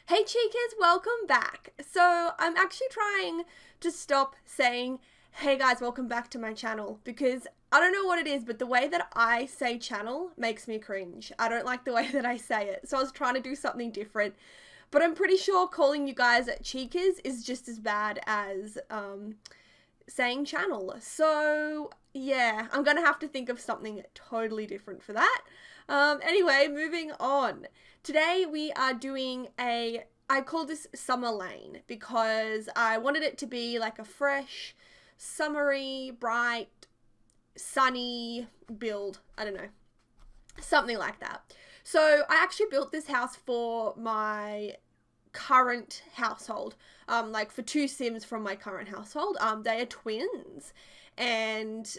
Hey Cheekers, welcome back. So I'm actually trying to stop saying, hey guys, welcome back to my channel, because I don't know what it is, but the way that I say channel makes me cringe. I don't like the way that I say it. So I was trying to do something different, but I'm pretty sure calling you guys Cheekers is just as bad as saying channel. So yeah, I'm gonna have to think of something totally different for that. Anyway, moving on. Today we are doing I call this Summer Lane because I wanted it to be like a fresh, summery, bright, sunny build. I don't know. Something like that. So I actually built this house for my current household, like for two Sims from my current household. They are twins, and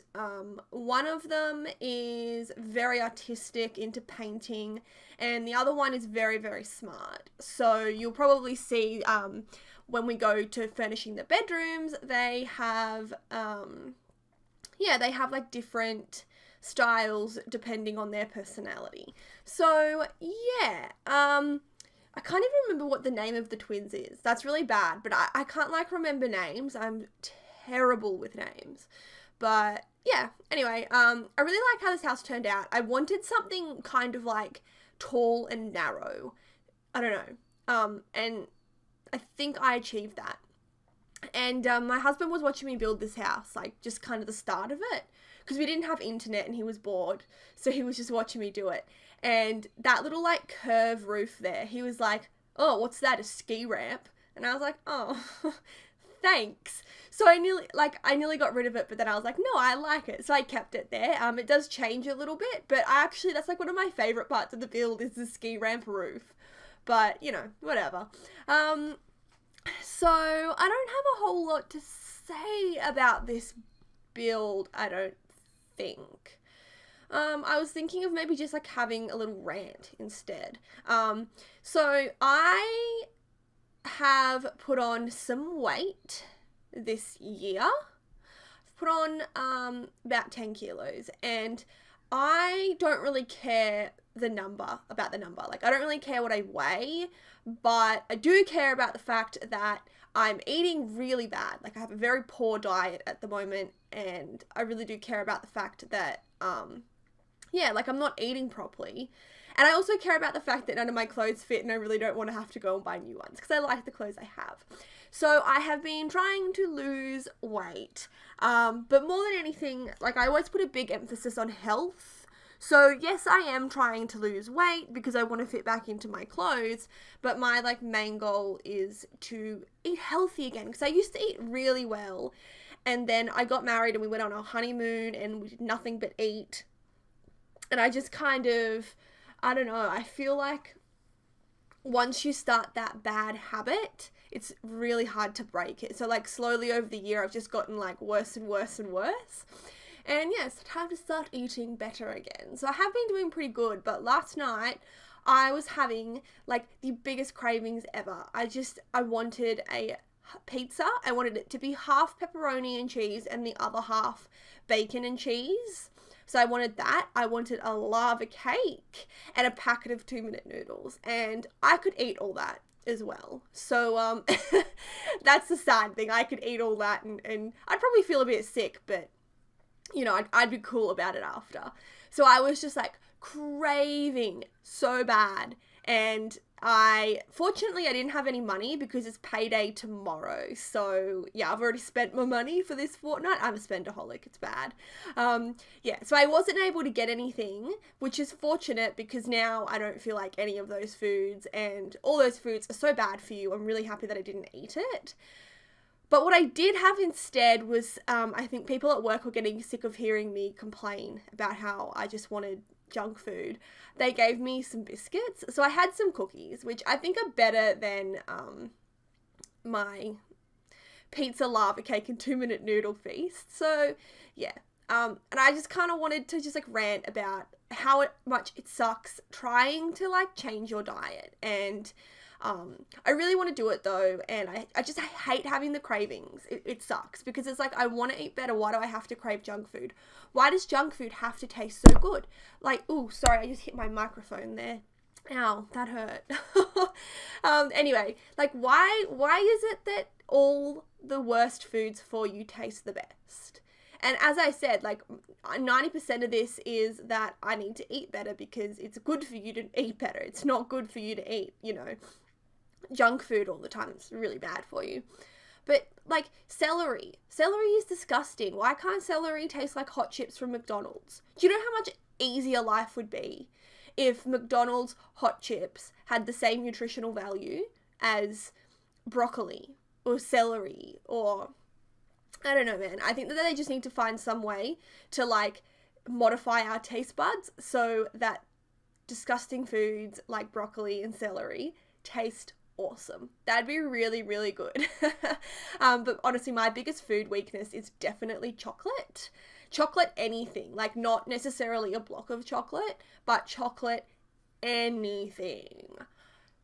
one of them is very artistic, into painting, and the other one is very, very smart. So you'll probably see when we go to furnishing the bedrooms, they have they have like different styles depending on their personality. So yeah, I can't even remember what the name of the twins is. That's really bad, but I can't like remember names. I'm terrible with names. But yeah, anyway, I really like how this house turned out. I wanted something kind of like tall and narrow. I don't know. And I think I achieved that. And my husband was watching me build this house, like just kind of the start of it, because we didn't have internet and he was bored. So he was just watching me do it. And that little like curve roof there, he was like, oh, what's that, a ski ramp? And I was like, oh, thanks. So I nearly got rid of it, but then I was like, no, I like it. So I kept it there. It does change a little bit, but that's like one of my favorite parts of the build is the ski ramp roof. But, you know, whatever. So I don't have a whole lot to say about this build, I don't think. I was thinking of maybe just like having a little rant instead. So I have put on some weight this year. I've put on about 10 kilos, and I don't really care about the number. Like, I don't really care what I weigh, but I do care about the fact that I'm eating really bad. Like, I have a very poor diet at the moment, and I really do care about the fact that like I'm not eating properly. And I also care about the fact that none of my clothes fit, and I really don't want to have to go and buy new ones because I like the clothes I have. So I have been trying to lose weight, but more than anything, like, I always put a big emphasis on health. So yes, I am trying to lose weight because I want to fit back into my clothes, but my like main goal is to eat healthy again, because I used to eat really well, and then I got married and we went on our honeymoon and we did nothing but eat. And I just kind of, I don't know, I feel like once you start that bad habit, it's really hard to break it. So like slowly over the year, I've just gotten like worse and worse and worse. And yeah, it's time to start eating better again. So I have been doing pretty good, but last night I was having like the biggest cravings ever. I wanted a pizza. I wanted it to be half pepperoni and cheese and the other half bacon and cheese. So I wanted that. I wanted a lava cake and a packet of 2-minute noodles. And I could eat all that as well. So that's the sad thing. I could eat all that and I'd probably feel a bit sick, but you know, I'd be cool about it after. So I was just like craving so bad. And fortunately I didn't have any money because it's payday tomorrow. So yeah, I've already spent my money for this fortnight. I'm a spendaholic. It's bad. So I wasn't able to get anything, which is fortunate because now I don't feel like any of those foods, and all those foods are so bad for you. I'm really happy that I didn't eat it. But what I did have instead was, I think people at work were getting sick of hearing me complain about how I just wanted junk food. They gave me some biscuits. So I had some cookies, which I think are better than my pizza, lava cake, and 2-minute noodle feast. So yeah. And I just kind of wanted to just like rant about how much it sucks trying to like change your diet. And I really want to do it though, and I hate having the cravings. It sucks because it's like, I want to eat better. Why do I have to crave junk food? Why does junk food have to taste so good? Like, ooh, sorry, I just hit my microphone there. Ow, that hurt. Anyway, like why is it that all the worst foods for you taste the best? And as I said, like 90% of this is that I need to eat better because it's good for you to eat better. It's not good for you to eat, junk food all the time. It's really bad for you. But like celery is disgusting. Why can't celery taste like hot chips from McDonald's? Do you know how much easier life would be if McDonald's hot chips had the same nutritional value as broccoli or celery or, I don't know, man. I think that they just need to find some way to like modify our taste buds so that disgusting foods like broccoli and celery taste awesome. That'd be really, really good. But honestly, my biggest food weakness is definitely chocolate. Chocolate anything, like not necessarily a block of chocolate, but chocolate anything.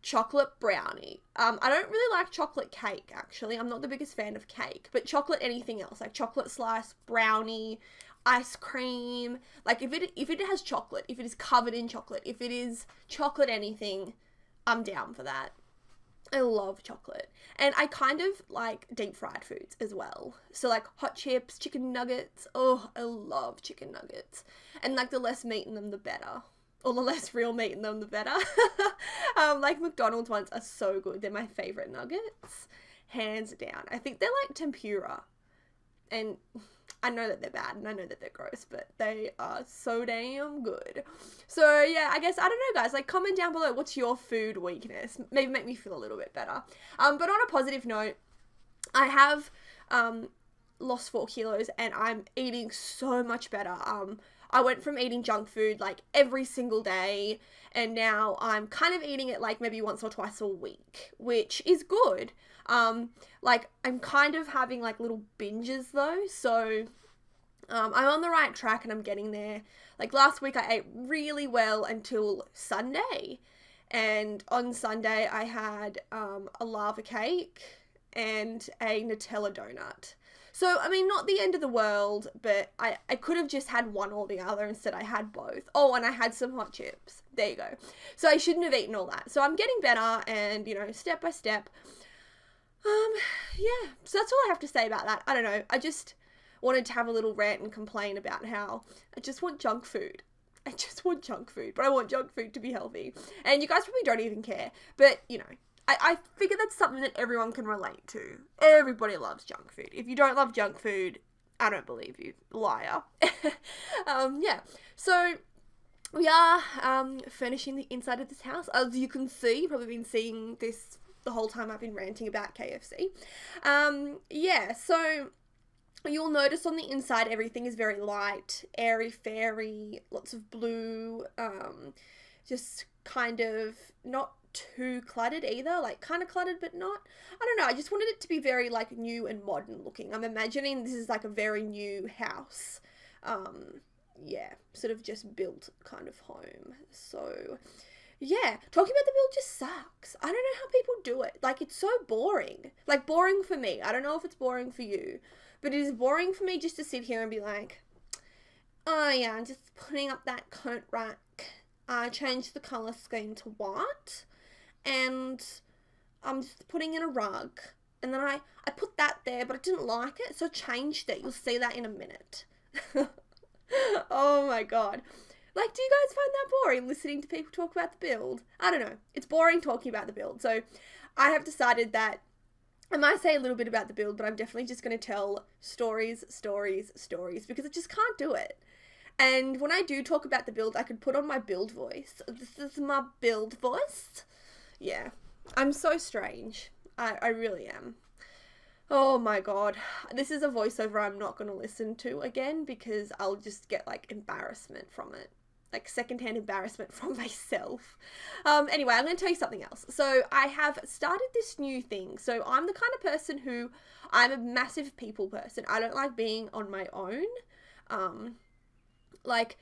Chocolate brownie. I don't really like chocolate cake, actually. I'm not the biggest fan of cake, but chocolate anything else, like chocolate slice, brownie, ice cream. Like if it has chocolate, if it is covered in chocolate, if it is chocolate anything, I'm down for that. I love chocolate. And I kind of like deep fried foods as well. So like hot chips, chicken nuggets. Oh, I love chicken nuggets. And like the less meat in them, the better. Or the less real meat in them, the better. Like McDonald's ones are so good. They're my favorite nuggets. Hands down. I think they're like tempura. And I know that they're bad and I know that they're gross, but they are so damn good. So yeah, I guess, I don't know guys, like comment down below what's your food weakness. Maybe make me feel a little bit better. But on a positive note, I have lost 4 kilos and I'm eating so much better. I went from eating junk food like every single day and now I'm kind of eating it like maybe once or twice a week, which is good. Like I'm kind of having like little binges though, so I'm on the right track and I'm getting there. Like last week I ate really well until Sunday, and on Sunday I had a lava cake and a Nutella donut. So, I mean, not the end of the world, but I could have just had one or the other. Instead, I had both. Oh, and I had some hot chips. There you go. So I shouldn't have eaten all that. So I'm getting better and, step by step. Yeah. So that's all I have to say about that. I don't know. I just wanted to have a little rant and complain about how I just want junk food. I just want junk food, but I want junk food to be healthy. And you guys probably don't even care. But, I figure that's something that everyone can relate to. Everybody loves junk food. If you don't love junk food, I don't believe you. Liar. Yeah. So we are furnishing the inside of this house. As you can see, you've probably been seeing this the whole time I've been ranting about KFC. Yeah, so you'll notice on the inside everything is very light, airy-fairy, lots of blue, just kind of not too cluttered either, like kind of cluttered but not. I don't know, I just wanted it to be very like new and modern looking. I'm imagining this is like a very new house. Yeah, sort of just built kind of home. So yeah, talking about the build just sucks. I don't know how people do it. Like, it's so boring. Like, boring for me. I don't know if it's boring for you, but it is boring for me just to sit here and be like, oh yeah, I'm just putting up that coat rack. I changed the colour scheme to white, and I'm just putting in a rug. And then I put that there, but I didn't like it, so I changed it. You'll see that in a minute. Oh my god. Like, do you guys find that boring, listening to people talk about the build? I don't know. It's boring talking about the build. So I have decided that I might say a little bit about the build, but I'm definitely just going to tell stories, because I just can't do it. And when I do talk about the build, I could put on my build voice. This is my build voice. Yeah. I'm so strange. I really am. Oh my god. This is a voiceover I'm not going to listen to again, because I'll just get, like, embarrassment from it. Like, secondhand embarrassment from myself. Anyway, I'm going to tell you something else. So, I have started this new thing. So, I'm the kind of person who, I'm a massive people person. I don't like being on my own. Like,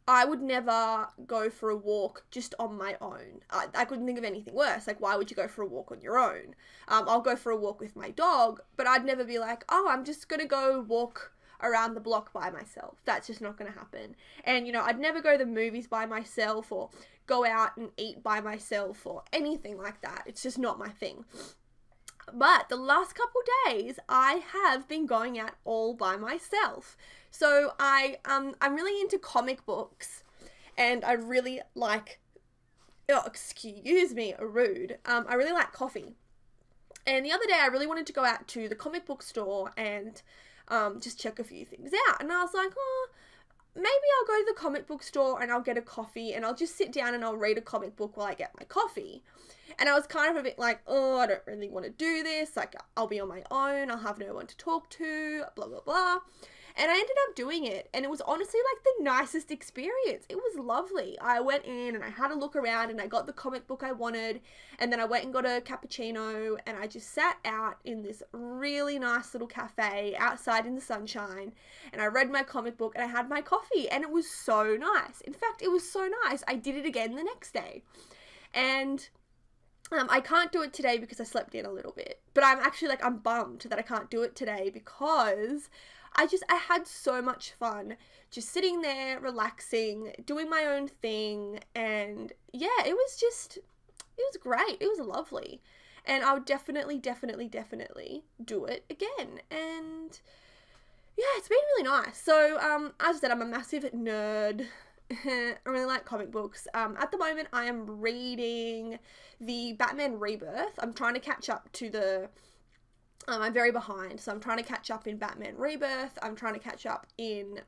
I would never go for a walk just on my own. I couldn't think of anything worse. Like, why would you go for a walk on your own? I'll go for a walk with my dog, but I'd never be like, oh, I'm just going to go walk around the block by myself. That's just not going to happen. And, I'd never go to the movies by myself or go out and eat by myself or anything like that. It's just not my thing. But the last couple days, I have been going out all by myself. So I'm really into comic books, and I really like, oh, excuse me, rude. I really like coffee. And the other day, I really wanted to go out to the comic book store and just check a few things out. And I was like, oh, maybe I'll go to the comic book store and I'll get a coffee and I'll just sit down and I'll read a comic book while I get my coffee. And I was kind of a bit like, oh, I don't really want to do this. Like, I'll be on my own. I'll have no one to talk to, blah, blah, blah. And I ended up doing it. And it was honestly like the nicest experience. It was lovely. I went in and I had a look around and I got the comic book I wanted. And then I went and got a cappuccino and I just sat out in this really nice little cafe outside in the sunshine. And I read my comic book and I had my coffee. And it was so nice. In fact, it was so nice. I did it again the next day. And I can't do it today because I slept in a little bit. But I'm actually like, I'm bummed that I can't do it today because I had so much fun just sitting there, relaxing, doing my own thing. And yeah, it was great. It was lovely. And I would definitely do it again. And yeah, it's been really nice. So, as I said, I'm a massive nerd. I really like comic books. At the moment, I am reading the Batman Rebirth. I'm trying to catch up to the... I'm very behind, so I'm trying to catch up in Batman Rebirth. I'm trying to catch up in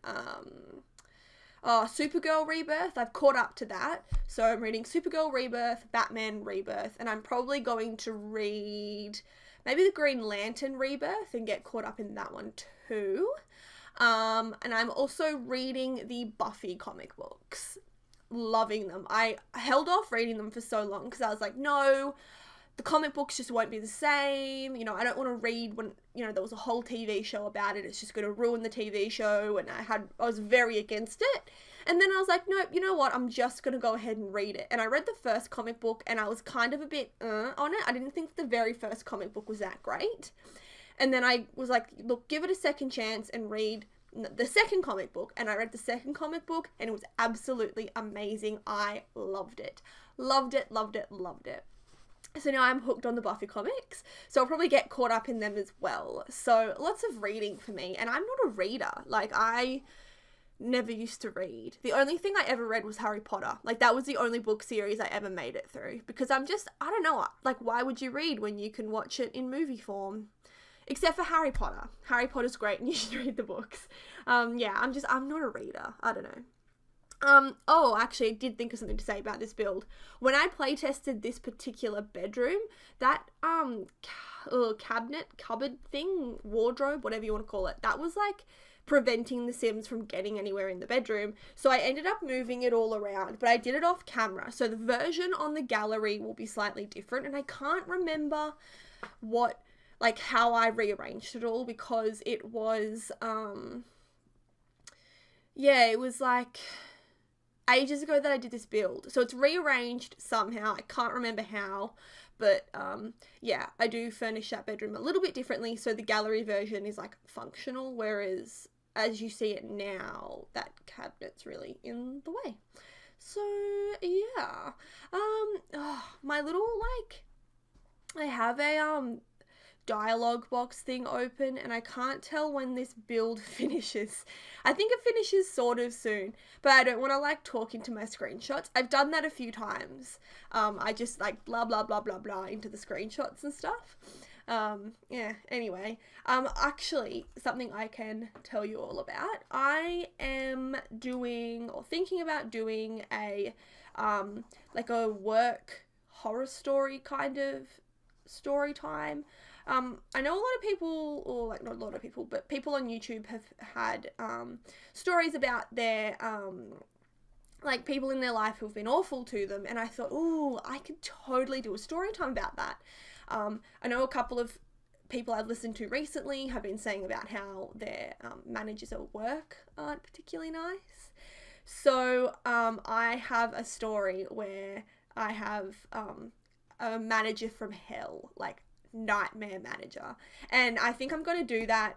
Supergirl Rebirth. I've caught up to that. So I'm reading Supergirl Rebirth, Batman Rebirth, and I'm probably going to read maybe the Green Lantern Rebirth and get caught up in that one too. And I'm also reading the Buffy comic books. Loving them. I held off reading them for so long because I was like, no, the comic books just won't be the same. You know, I don't want to read when, you know, there was a whole TV show about it. It's just going to ruin the TV show. And I was very against it. And then I was like, nope, you know what? I'm just going to go ahead and read it. And I read the first comic book and I was kind of a bit on it. I didn't think the very first comic book was that great. And then I was like, look, give it a second chance and read the second comic book. And I read the second comic book and it was absolutely amazing. I loved it. Loved it. So now I'm hooked on the Buffy comics. So I'll probably get caught up in them as well. So lots of reading for me. And I'm not a reader. Like, I never used to read. The only thing I ever read was Harry Potter. Like, that was the only book series I ever made it through. Because I don't know. Like, why would you read when you can watch it in movie form? Except for Harry Potter. Harry Potter's great and you should read the books. Yeah, I'm not a reader. I don't know. Oh, actually, I did think of something to say about this build. When I play tested this particular bedroom, that, cupboard thing, wardrobe, whatever you want to call it, that was like preventing the Sims from getting anywhere in the bedroom. So I ended up moving it all around, but I did it off camera. So the version on the gallery will be slightly different, and I can't remember how I rearranged it all because it was, it was like ages ago that I did this build. So it's rearranged somehow. I can't remember how, but I do furnish that bedroom a little bit differently. So the gallery version is like functional, whereas as you see it now, that cabinet's really in the way. So yeah, my little I have a dialogue box thing open and I can't tell when this build finishes. I think it finishes sort of soon, but I don't want to talk into my screenshots. I've done that a few times. I just blah blah blah blah blah into the screenshots and stuff. Anyway, actually something I can tell you all about. I am doing or thinking about doing a work horror story kind of story time. I know a lot of people, or not a lot of people, but people on YouTube have had stories about their people in their life who've been awful to them, and I thought, oh, I could totally do a story time about that. I know a couple of people I've listened to recently have been saying about how their managers at work aren't particularly nice. So I have a story where I have a manager from hell, nightmare manager, and I think I'm going to do that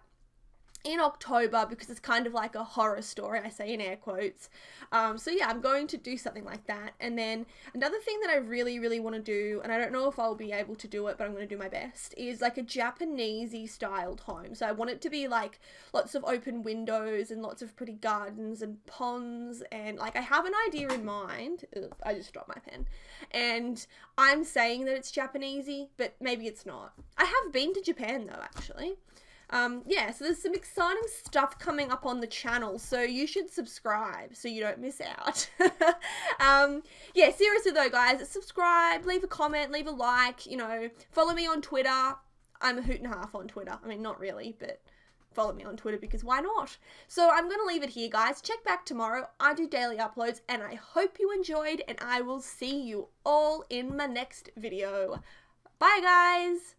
in October, because it's kind of like a horror story, I say in air quotes. So yeah, I'm going to do something like that. And then another thing that I really, really want to do, and I don't know if I'll be able to do it, but I'm going to do my best, is like a Japanesey styled home. So I want it to be like lots of open windows and lots of pretty gardens and ponds, and like I have an idea in mind. Ugh, I just dropped my pen. And I'm saying that it's Japanesey, but maybe it's not. I have been to Japan though, actually. Yeah, so there's some exciting stuff coming up on the channel, so you should subscribe so you don't miss out. Yeah, seriously though, guys, subscribe, leave a comment, leave a like, you know, follow me on Twitter. I'm a hoot and a half on Twitter. I mean, not really, but follow me on Twitter because why not? So I'm going to leave it here, guys. Check back tomorrow. I do daily uploads, and I hope you enjoyed, and I will see you all in my next video. Bye, guys!